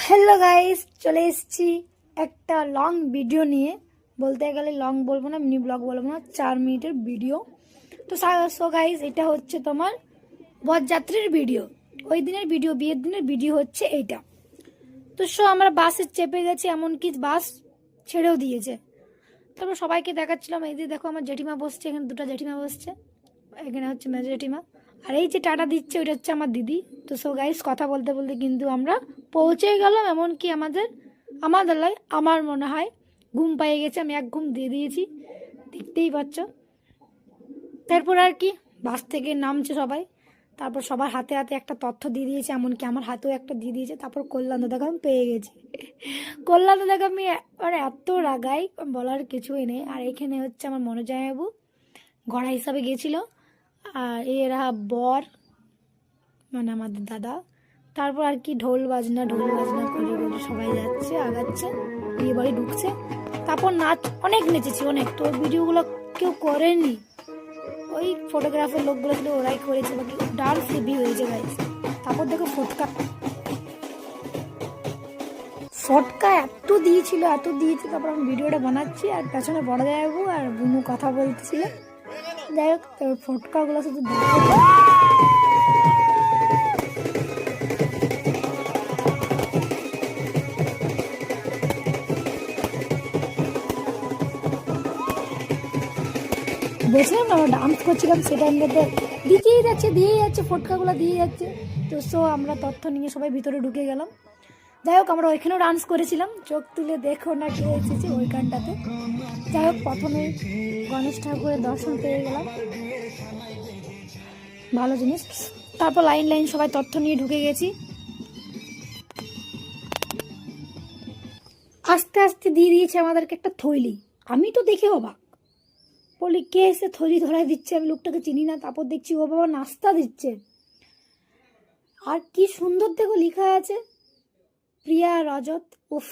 Hello guys, চলে এসেছি একটা লং ভিডিও নিয়ে। বলতে গেলে লং বলবো না, মিনি ব্লগ বলবো না, 4 মিনিটের ভিডিও। তো সো গাইস, এটা হচ্ছে তোমার বরযাত্রীর ভিডিও, ওই দিনের ভিডিও, বিয়ের দিনের ভিডিও হচ্ছে এইটা। তো আমরা বাসে চেপে গেছি, এমনকি বাস ছেড়েও দিয়েছে। তারপর সবাইকে দেখাচ্ছিলাম, এই যে দেখো আমার জেঠিমা বসছে, এখানে দুটো জেঠিমা বসছে, এখানে হচ্ছে মেজো জেঠিমা, আর এই যে টাটা দিচ্ছে ওইটা হচ্ছে আমার দিদি। তো সো গাইস, কথা বলতে বলতে কিন্তু আমরা পৌঁছে গেলাম। এমনকি আমাদের লাই আমার মনে হয় ঘুম পাইয়ে গেছে, আমি এক ঘুম দিয়ে দিয়েছি, দেখতেই পাচ্ছ। তারপর আর কি বাস থেকে নামছে সবাই, তারপর সবার হাতে হাতে একটা তথ্য দিয়ে দিয়েছে, এমনকি আমার হাতেও একটা দিয়ে দিয়েছে। তারপর কল্যাণ দাদাকে আমি পেয়ে গেছি। কল্যাণ দাদাকে আমি মানে এত রাগাই, বলার কিছুই নেই। আর এখানে হচ্ছে আমার মনোজয় বাবু গড়া হিসাবে গেছিল, আর এরা বর মানে আমাদের দাদা। তারপর আর কি ঢোল বাজনা করে করে সবাই যাচ্ছে, আগাচ্ছে, বিয়ে বাড়ি ঢুকছে। তারপর নাচ অনেক নেচেছি, অনেক। তো ভিডিওগুলো কেউ করেনি, ওই ফটোগ্রাফের লোকগুলো ছিল, ওরাই করেছে, বাকি ডান্স হেভি হয়েছে গাইস। তারপর দেখো ফটকা এত দিয়েছিল। তারপর আমি ভিডিওটা বানাচ্ছি, আর পেছনে বড় যাবো আর বুনু কথা বলতেছিল। যাই হোক, ফটকাগুলো শুধু বলছিলাম না, আমরা ডান্স করছিলাম, সেটা মধ্যে দিয়েই যাচ্ছে ফটকাগুলো দিয়ে যাচ্ছে। তো আমরা তথ্য নিয়ে সবাই ভিতরে ঢুকে গেলাম। যাই হোক, আমরা ওইখানেও ডান্স করেছিলাম, চোখ তুলে দেখো না কে এসেছে ওইখানটাতে। যাই হোক, প্রথমে গণেশ ঠাকুরের দর্শন পেয়ে গেলাম, ভালো জিনিস। তারপর লাইন সবাই তথ্য নিয়ে ঢুকে গেছি। আস্তে আস্তে দিয়ে দিয়েছে আমাদেরকে একটা থৈলি। আমি তো দেখে অবাক, বলি কে এসে থলি ধরাই দিচ্ছে, আমি লোকটাকে চিনি না। তারপর দেখছি ও বাবা নাস্তা দিচ্ছে, আর কি সুন্দর দেখো লেখা আছে প্রিয়া রজত। উফ,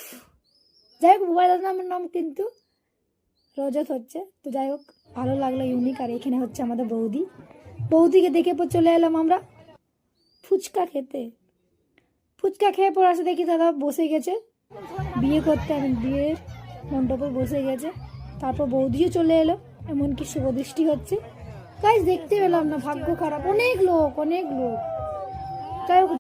যাই হোক, মোবাইল নাম কিন্তু রজত হচ্ছে। তো যাই হোক, ভালো লাগলো, ইউনিক। আর এখানে হচ্ছে আমাদের বৌদিকে দেখে পর চলে এলাম আমরা ফুচকা খেয়ে পর আসে দেখি দাদা বসে গেছে বিয়ে করতে, আমি বিয়ের মণ্ডপে বসে গেছে। তারপর বৌদিও চলে এলো, এমনকি শুভদৃষ্টি হচ্ছে। গাইস দেখতে পেলাম না, ভাগ্য খারাপ, অনেক লোক। যাই হোক।